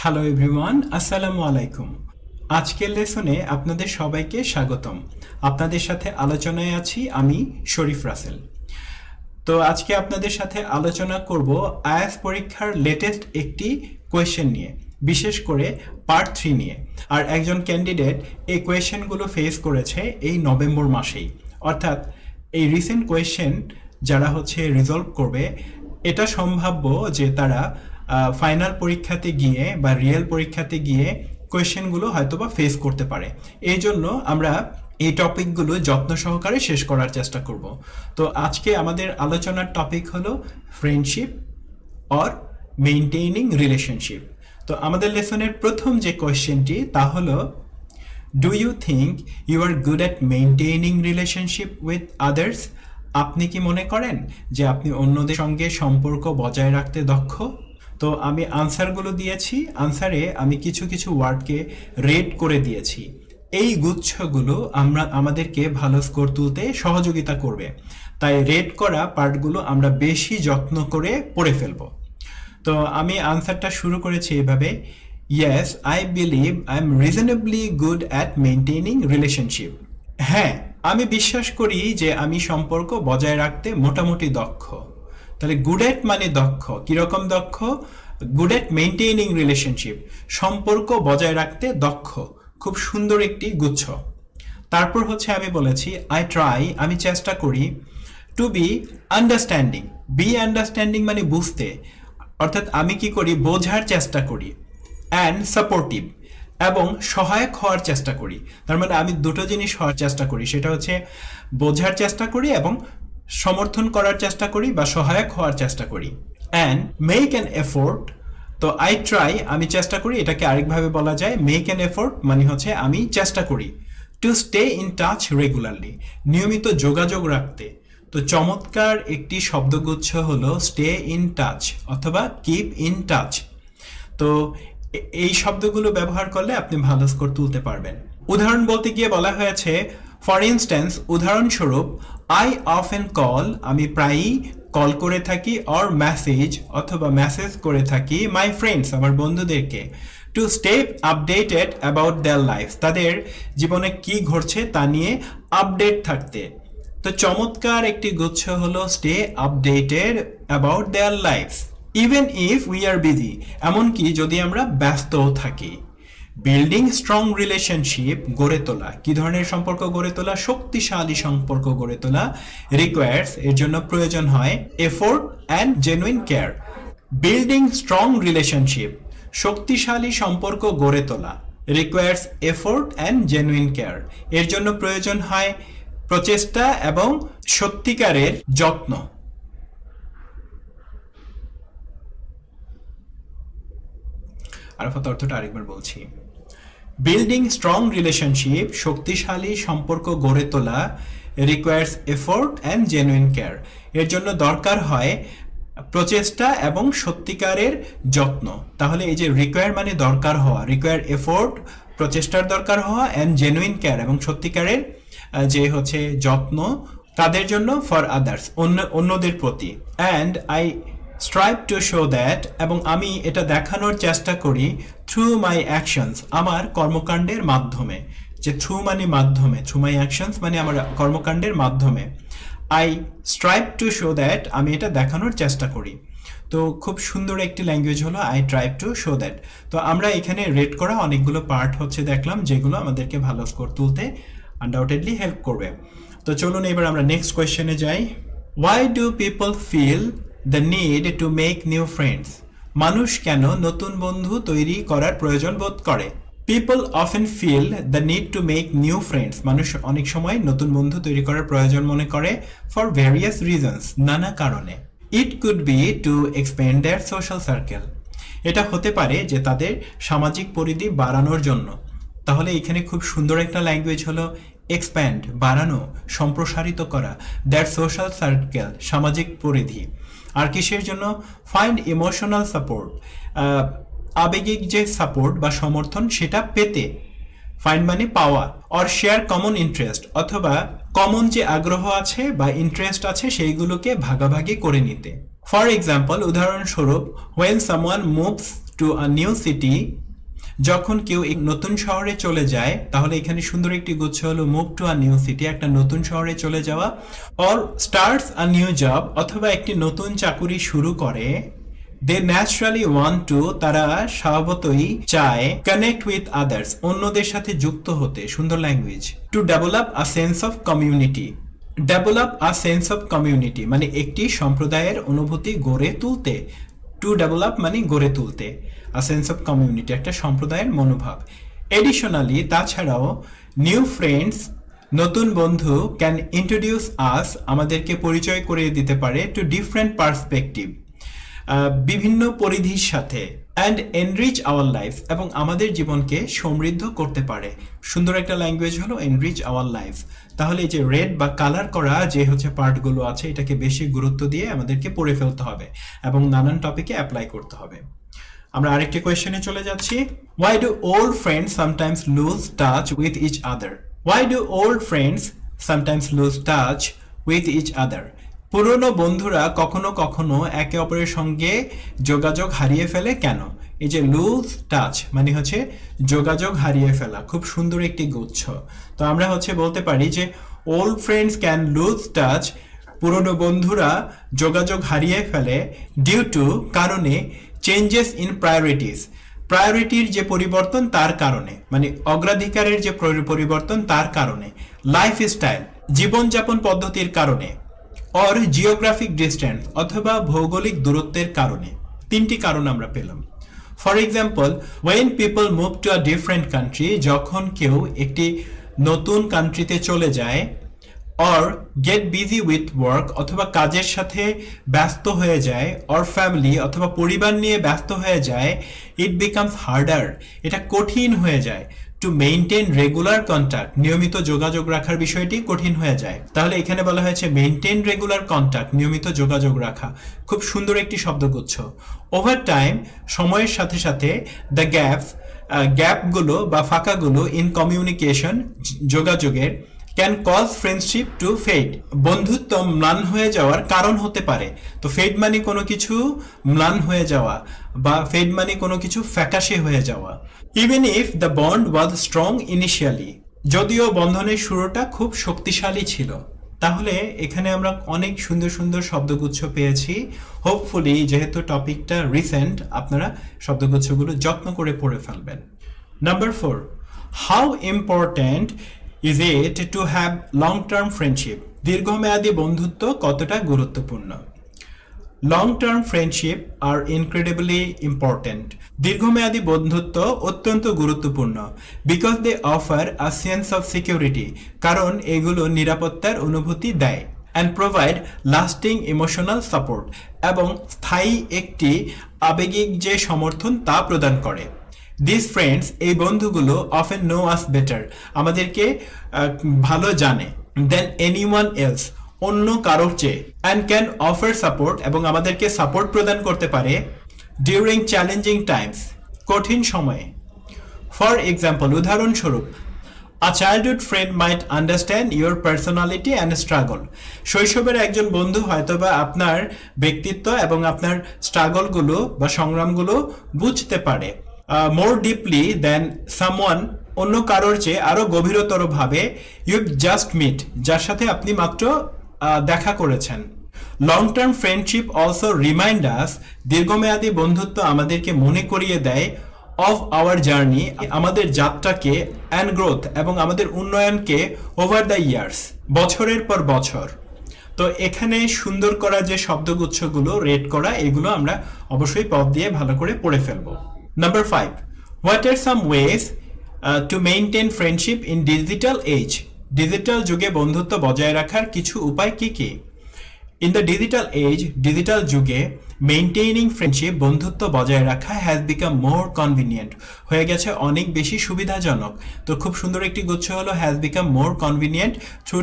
Hello everyone, আসসালামু আলাইকুম। আজকের লেসনে আপনাদের সবাইকে স্বাগতম। আপনাদের সাথে আলোচনায় আছি আমি শরীফ রাসেল। তো আজকে আপনাদের সাথে আলোচনা করব আইএলটিএস পরীক্ষার লেটেস্ট একটি কোয়েশ্চেন নিয়ে, বিশেষ করে পার্ট 3 নিয়ে। আর একজন ক্যান্ডিডেট এই কোয়েশ্চেনগুলো ফেস করেছে এই নভেম্বর মাসেই, অর্থাৎ এই রিসেন্ট কোয়েশ্চেন যারা রিজলভ করবে, এটা সম্ভাব্য যে তারা ফাইনাল পরীক্ষাতে গিয়ে বা রিয়েল পরীক্ষাতে গিয়ে কোয়েশ্চেনগুলো হয়তোবা ফেস করতে পারে। এই জন্য আমরা এই টপিকগুলো যত্ন সহকারে শেষ করার চেষ্টা করব। তো আজকে আমাদের আলোচনার টপিক হলো ফ্রেন্ডশিপ অর মেইনটেইনিং রিলেশনশিপ। তো আমাদের লেসনের প্রথম যে কোয়েশ্চেনটি তা হলো, do you think you are good at maintaining relationship with others? আপনি কি মনে করেন যে আপনি অন্যদের সঙ্গে সম্পর্ক বজায় রাখতে দক্ষ? তো আমি আনসারগুলো দিয়েছি, আনসারে আমি কিছু কিছু ওয়ার্ডকে রেট করে দিয়েছি। এই গুচ্ছগুলো আমাদেরকে ভালো স্কোর তুলতে সহযোগিতা করবে, তাই রেট করা পার্টগুলো আমরা বেশি যত্ন করে পড়ে ফেলব। তো আমি আনসারটা শুরু করেছি এভাবে, yes I believe I am reasonably good at maintaining relationship. হ্যাঁ, আমি বিশ্বাস করি যে আমি সম্পর্ক বজায় রাখতে মোটামুটি দক্ষ। তাহলে গুড অ্যাট মানে দক্ষ। কিরকম দক্ষ? গুড অ্যাট মেইনটেইনিং রিলেশনশিপ, সম্পর্ক বজায় রাখতে দক্ষ। খুব সুন্দর একটি গুচ্ছ। তারপর আমি বলেছি আই ট্রাই, আমি চেষ্টা করি, to be understanding. Be understanding মানে বুঝতে, অর্থাৎ আমি কি করি, বোঝার চেষ্টা করি। অ্যান্ড সাপোর্টিভ, এবং সহায়ক হওয়ার চেষ্টা করি। তার মানে আমি দুটো জিনিস হওয়ার চেষ্টা করি, সেটা বোঝার চেষ্টা করি এবং সমর্থন করার চেষ্টা করি বা সহায়ক হওয়ার চেষ্টা করি। অ্যান্ড মেক অ্যান এফোর্ট, তো আই ট্রাই আমি চেষ্টা করি, এটাকে আরেকভাবে বলা যায় মেক অ্যান এফোর্ট মানে আমি চেষ্টা করি, to stay in touch regularly, নিয়মিত যোগাযোগ রাখতে। তো চমৎকার একটি শব্দগুচ্ছ হলো স্টে ইন টাচ অথবা কিপ ইন টাচ। তো এই শব্দগুলো ব্যবহার করলে আপনি ভালো স্কোর তুলতে পারবেন। উদাহরণ বলতে গিয়ে বলা হয়েছে, ফর ইনস্ট্যান্স, উদাহরণস্বরূপ, আই অফেন কল, আমি প্রায়ই কল করে থাকি, অর মেসেজ অথবা মেসেজ করে থাকি, মাই ফ্রেন্ডস, আমার বন্ধুদেরকে, to stay updated about their life, তাদের জীবনে কি ঘটছে তা নিয়ে আপডেট থাকতে। তো চমৎকার একটি গুচ্ছ হলো stay updated about their life even if we are busy, এমনকি যদি আমরা ব্যস্ত থাকি। বিল্ডিং স্ট্রং রিলেশনশিপ, গড়ে তোলা, কি ধরনের সম্পর্ক গড়ে তোলা? শক্তিশালী সম্পর্ক গড়ে তোলা। রিকোয়ার্স, এর জন্য প্রয়োজন হয় effort and genuine care. Building strong relationship, শক্তিশালী সম্পর্ক গড়ে তোলা, requires effort and genuine care, এর জন্য প্রয়োজন হয় প্রচেষ্টা এবং সত্যিকারের যত্ন। আরাফাত অর্থটা আরেকবার বলছি, বিল্ডিং স্ট্রং রিলেশনশিপ, শক্তিশালী সম্পর্ক গড়ে তোলা, requires effort and genuine care, এর জন্য দরকার হয় প্রচেষ্টা এবং সত্যিকারের যত্ন। তাহলে এই যে রিকোয়ার মানে দরকার হওয়া, রিকোয়ার এফোর্ট প্রচেষ্টার দরকার হওয়া, অ্যান্ড জেনুইন কেয়ার এবং সত্যিকারের যে যত্ন, কাদের জন্য? ফর আদার্স, অন্যদের প্রতি। And I strive to show that, এবং আমি এটা দেখানোর চেষ্টা করি, থ্রু মাই অ্যাকশনস, আমার কর্মকাণ্ডের মাধ্যমে। যে থ্রু মানে মাধ্যমে, থ্রু মাই অ্যাকশনস মানে আমার কর্মকাণ্ডের মাধ্যমে। I strive to show that, আমি এটা দেখানোর চেষ্টা করি। তো খুব সুন্দর একটি ল্যাঙ্গুয়েজ হলো আই ট্রাইভ টু শো দ্যাট। তো আমরা এখানে রেট করা অনেকগুলো পার্ট দেখলাম, যেগুলো আমাদেরকে ভালো স্কোর তুলতে আনডাউটেডলি হেল্প করবে। তো চলুন এবার আমরা নেক্সট কোয়েশ্চেনে যাই। Why do people feel the need to make new friends? মানুষ কেন নতুন বন্ধু তৈরি করার প্রয়োজন বোধ করে? People often feel the need to make new friends, মানুষ অনেক সময় নতুন বন্ধু তৈরি করার প্রয়োজন মনে করে, ফর ভ্যারিয়াস রিজনস, নানা কারণে। It could be two expand there social circle, এটা হতে পারে যে তাদের সামাজিক পরিধি বাড়ানোর জন্য। তাহলে এখানে খুব সুন্দর একটা ল্যাঙ্গুয়েজ হলো এক্সপ্যান্ড, বাড়ানো, সম্প্রসারিত করা, দ্যাট সোশ্যাল সার্কেল, সামাজিক পরিধি। আর কিসের জন্য? ফাইন্ড ইমোশনাল সাপোর্ট, আবেগিক যে সাপোর্ট বা সমর্থন সেটা পেতে। ফাইন্ড মানে পাওয়া। অর শেয়ার কমন ইন্টারেস্ট, অথবা কমন যে আগ্রহ আছে বা ইন্টারেস্ট আছে সেইগুলোকে ভাগাভাগি করে নিতে। ফর এক্সাম্পল, উদাহরণস্বরূপ, when someone moves to a new city, যখন কেউ এক নতুন শহরে চলে যায়, তাহলে এখানে সুন্দর একটি গুচ্ছ হলো move to a new city, একটা নতুন শহরে চলে যাওয়া, or starts a new job, অথবা একটি নতুন চাকুরি শুরু করে। দে ন্যাচারালি ওয়ান্ট টু, তারা স্বভাবতই চায়, কানেক্ট উইথ আদার্স, অন্যদের সাথে যুক্ত হতে, সুন্দর language. To develop a sense of community, develop a sense of community মানে একটি সম্প্রদায়ের অনুভূতি গড়ে তুলতে। টু ডেভেলপ মানে গড়ে তুলতে, আ সেন্স অফ কমিউনিটি একটা সম্প্রদায়ের মনোভাব। এডিশনালি তাছাড়াও, নিউ ফ্রেন্ডস নতুন বন্ধু ক্যান ইন্ট্রোডিউস আস, আমাদেরকে পরিচয় করিয়ে দিতে পারে, টু ডিফারেন্ট পার্সপেক্টিভ, বিভিন্ন পরিধির সাথে, অ্যান্ড এনরিচ আওয়ার লাইফ, এবং আমাদের জীবনকে সমৃদ্ধ করতে পারে। সুন্দর একটা ল্যাঙ্গুয়েজ হলো এনরিচ আওয়ার লাইফ। তাহলে এই যে রেড বা কালার করা যে হচ্ছে পার্টগুলো আছে, এটাকে বেশি গুরুত্ব দিয়ে আমাদেরকে পড়ে ফেলতে হবে এবং নানান টপিকে অ্যাপ্লাই করতে হবে। আমরা আরেকটি কোয়েশ্চেনে চলে যাচ্ছি। Why do old friends sometimes lose touch with each other? Why do old friends sometimes lose touch with each other? পুরনো বন্ধুরা কখনো কখনো একে অপরের সঙ্গে যোগাযোগ হারিয়ে ফেলে কেন? এই যে লুজ টাচ মানে হচ্ছে যোগাযোগ হারিয়ে ফেলা, খুব সুন্দর একটি গুচ্ছ। তো আমরা হচ্ছে বলতে পারি যে old friends can lose touch, পুরনো বন্ধুরা যোগাযোগ হারিয়ে ফেলে, ডিউ টু কারণে, চেঞ্জেস ইন প্রায়োরিটিস, প্রায়োরিটির যে পরিবর্তন তার কারণে, মানে অগ্রাধিকারের যে পরিবর্তন তার কারণে, লাইফস্টাইল জীবনযাপন পদ্ধতির কারণে, অর জিওগ্রাফিক ডিস্টেন্স অথবা ভৌগোলিক দূরত্বের কারণে। তিনটি কারণ আমরা পেলাম। For example, when people move to a different country, যখন কেউ একটি নতুন কান্ট্রিতে চলে যায়, or get busy with work অথবা কাজের সাথে ব্যস্ত হয়ে যায়, অর ফ্যামিলি অথবা পরিবার নিয়ে ব্যস্ত হয়ে যায়, ইট বিকামস হার্ডার, এটা কঠিন হয়ে যায়, টু মেইনটেইন রেগুলার কন্ট্যাক্ট, নিয়মিত যোগাযোগ রাখার বিষয়টি কঠিন হয়ে যায়। তাহলে এখানে বলা হয়েছে মেইনটেইন রেগুলার কন্ট্যাক্ট, নিয়মিত যোগাযোগ রাখা, খুব সুন্দর একটি শব্দগুচ্ছ। ওভার টাইম সময়ের সাথে সাথে, দ্য গ্যাপগুলো বা ফাঁকাগুলো ইন কমিউনিকেশন যোগাযোগের, can cause friendship to fade, বন্ধুত্ব ম্লান হয়ে যাওয়ার কারণ হতে পারে। তো ফেড মানে কোনো কিছু ম্লান হয়ে যাওয়া, বা ফেড মানে কোনো কিছু ফ্যাকাশে হয়ে যাওয়া। Even if the bond was strong initially, যদিও বন্ধনের শুরুটা খুব শক্তিশালী ছিল। তাহলে এখানে আমরা অনেক সুন্দর সুন্দর শব্দগুচ্ছ পেয়েছি। হোপফুলি যেহেতু টপিকটা রিসেন্ট, আপনারা শব্দগুচ্ছগুলো যত্ন করে পড়ে ফেলবেন। Number 4, how important is it to have long term friendship? দীর্ঘমেয়াদী বন্ধুত্ব কতটা গুরুত্বপূর্ণ? Long term friendship are incredibly important, দীর্ঘমেয়াদী বন্ধুত্ব অত্যন্ত গুরুত্বপূর্ণ। Because they offer a sense of security, কারণ এগুলো নিরাপত্তার অনুভূতি দেয়, and provide lasting emotional support, এবং স্থায়ী একটি আবেগিক যে সমর্থন তা প্রদান করে। দিস ফ্রেন্ডস, এই বন্ধুগুলো, অফেন নো আস বেটার, আমাদেরকে ভালো জানে, দেন এনিওয়ান এলস, অন্য কারোর চেয়ে, অ্যান্ড ক্যান অফার সাপোর্ট, এবং আমাদেরকে সাপোর্ট প্রদান করতে পারে, ডিউরিং চ্যালেঞ্জিং টাইমস, কঠিন সময়ে। ফর এক্সাম্পল, উদাহরণস্বরূপ, a childhood friend might understand your personality and struggle, শৈশবের একজন বন্ধু হয়তোবা আপনার ব্যক্তিত্ব এবং আপনার স্ট্রাগলগুলো বা সংগ্রামগুলো বুঝতে পারে, মোর ডিপলি দেন সামওয়ান, অন্য কারোর চেয়ে আরো গভীরতর ভাবে, ইউ জাস্ট মিট, যার সাথে আপনি মাত্র দেখা করেছেন। Long term friendship also remind us, দীর্ঘমেয়াদী বন্ধুত্ব আমাদেরকে মনে করিয়ে দেয়, অফ আওয়ার জার্নি, আমাদের যাত্রাকে, অ্যান্ড গ্রোথ, এবং আমাদের উন্নয়নকে, ওভার দ্য ইয়ার্স, বছরের পর বছর। তো এখানে সুন্দর করা যে শব্দগুচ্ছগুলো রেড করা, এগুলো আমরা অবশ্যই পদ দিয়ে ভালো করে পড়ে ফেলবো। Number 5, what are some ways to maintain friendship in digital age? Digital যুগে বন্ধুত্ব বজায় রাখার কিছু উপায় কি কি? In the digital age, digital যুগে, মেইনটেইনিং ফ্রেন্ডশিপ, বন্ধুত্ব বজায় রাখা, হ্যাজ বিকাম মোর কনভিনিয়েন্ট, হয়ে গেছে অনেক বেশি সুবিধাজনক। তো খুব সুন্দর একটি গুচ্ছ হলো has become more convenient through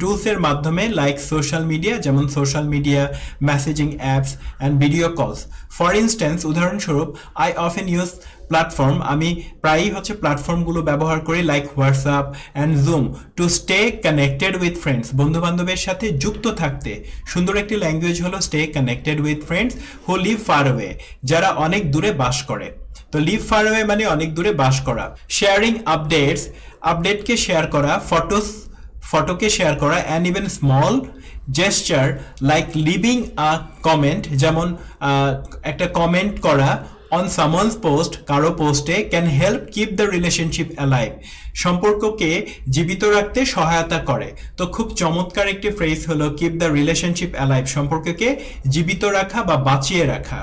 টুলসের মাধ্যমে, লাইক সোশ্যাল মিডিয়া, যেমন social media, messaging apps and video calls. For instance, উদাহরণস্বরূপ, আই অফেন ইউজ প্ল্যাটফর্ম, আমি প্রায়ই হচ্ছে প্ল্যাটফর্মগুলো ব্যবহার করি like WhatsApp and Zoom to stay connected with friends. বন্ধু বান্ধবের সাথে যুক্ত থাকতে সুন্দর একটি ল্যাঙ্গুয়েজ হলো stay connected with friends who live far away, যারা অনেক দূরে বাস করে। তো লিভ ফার অ্যাওয়ে মানে অনেক দূরে বাস করা। শেয়ারিং আপডেটস, আপডেটকে শেয়ার করা, ফটোকে শেয়ার করা, and even small gesture like living a comment, যেমন একটা কমেন্ট করা অন সামওয়ানস পোস্ট, কারো পোস্টে, can help keep the relationship alive, সম্পর্ককে জীবিত রাখতে সহায়তা করে। তো খুব চমৎকার একটি ফ্রেজ হলো কিপ দ্য রিলেশনশিপ অ্যালাইভ, সম্পর্ককে জীবিত রাখা বা বাঁচিয়ে রাখা।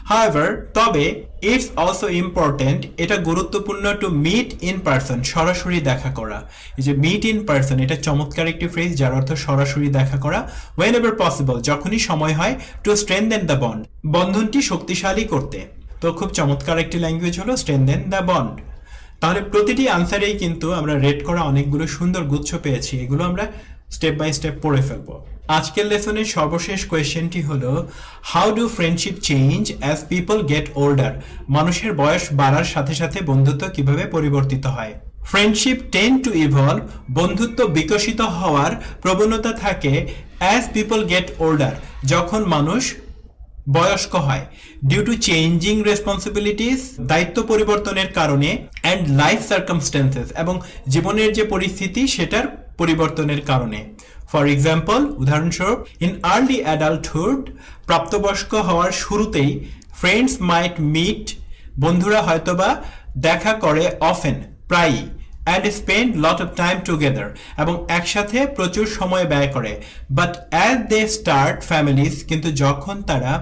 হাউএভার, তবে ইটস অলসো ইম্পর্টেন্ট, এটা গুরুত্বপূর্ণ টু মিট ইন পারসন, সরাসরি দেখা করা। এই যে মিট ইন পারসন, এটা চমৎকার একটি ফ্রেজ যার অর্থ সরাসরি দেখা করা। ওয়েন এভার পসিবল, যখনই সময় হয়, টু স্ট্রেনথেন দ্য বন্ড, বন্ধনটি শক্তিশালী করতে। তো খুব চমৎকার একটি ল্যাঙ্গুয়েজ হলো স্ট্রেনথেন দ্য বন্ড। তাহলে প্রতিটি আনসারেই কিন্তু আমরা রেড করা অনেকগুলো সুন্দর গুচ্ছ পেয়েছি, এগুলো আমরা স্টেপ বাই স্টেপ পড়ে ফেলবো। আজকের লেসনের সর্বশেষ কোয়েশ্চেনটি হলো how do friendship change as people gate older, মানুষের বয়স বাড়ার সাথে সাথে বন্ধুত্ব কিভাবে পরিবর্তিত হয়। ফ্রেন্ডশিপ টেন্ড টু ইভলভ, বন্ধুত্ব বিকশিত হওয়ার প্রবণতা থাকে অ্যাজ পিপল গেট ওল্ডার, যখন মানুষ বয়স্ক হয়। ডিউ টু চেঞ্জিং রেসপন্সিবিলিটিস, দায়িত্ব পরিবর্তনের কারণে, অ্যান্ড লাইফ সার্কামস্টেন্সেস, এবং জীবনের যে পরিস্থিতি সেটার পরিবর্তনের কারণে। ফর এক্সাম্পল, উদাহরণস্বরূপ, ইন আর্লি অ্যাডাল্টহুড, প্রাপ্তবয়স্ক হওয়ার শুরুতেই, ফ্রেন্ডস মাইট মিট, বন্ধুরা হয়তোবা দেখা করে অফেন, প্রায়ই, and spend lot of time together, এবং একসাথে প্রচুর সময় ব্যয় করে। But as they start families, কিন্তু যখন তারা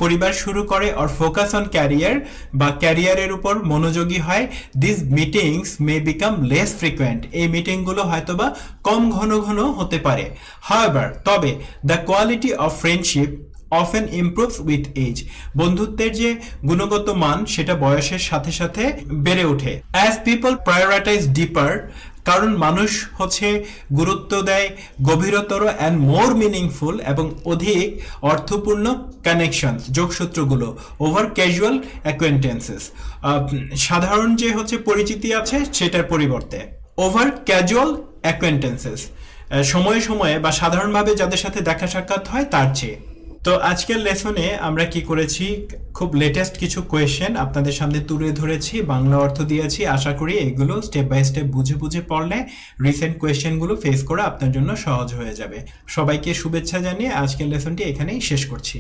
পরিবার শুরু করে, অর ফোকাস অন ক্যারিয়ার, বা ক্যারিয়ারের উপর মনোযোগী হয়, this meetings May become less frequent, এই মিটিংগুলো হয়তোবা কম ঘন ঘন হতে পারে। হাউএভার, তবে the quality of friendship often improves with age, বন্ধুত্বের যে গুণগত মান সেটা বয়সের সাথে সাথে বেড়ে ওঠে। অ্যাজ পিপল প্রায়োরিটাইজ ডিপার, কারণ মানুষ হচ্ছে গুরুত্ব দেয় গভীরতর অ্যান্ড মোর মিনিংফুল, এবং অধিক অর্থপূর্ণ কানেকশন, যোগসূত্রগুলো, ওভার ক্যাজুয়াল অ্যাকোয়েন্টেন্সেস, সাধারণ যে হচ্ছে পরিচিতি আছে সেটার পরিবর্তে। ওভার ক্যাজুয়াল অ্যাকোয়েন্টেন্সেস, সময়ে সময়ে বা সাধারণভাবে যাদের সাথে দেখা সাক্ষাৎ হয় তার চেয়ে। তো আজকের লেসনে আমরা কি করেছি, খুব লেটেস্ট কিছু কোয়েশ্চেন আপনাদের সামনে তুলে ধরেছি, বাংলা অর্থ দিয়েছি। আশা করি এগুলো স্টেপ বাই স্টেপ বুঝে বুঝে পড়লে রিসেন্ট কোয়েশ্চেনগুলো ফেস করা আপনার জন্য সহজ হয়ে যাবে। সবাইকে শুভেচ্ছা জানিয়ে আজকের লেসনটি এখানেই শেষ করছি।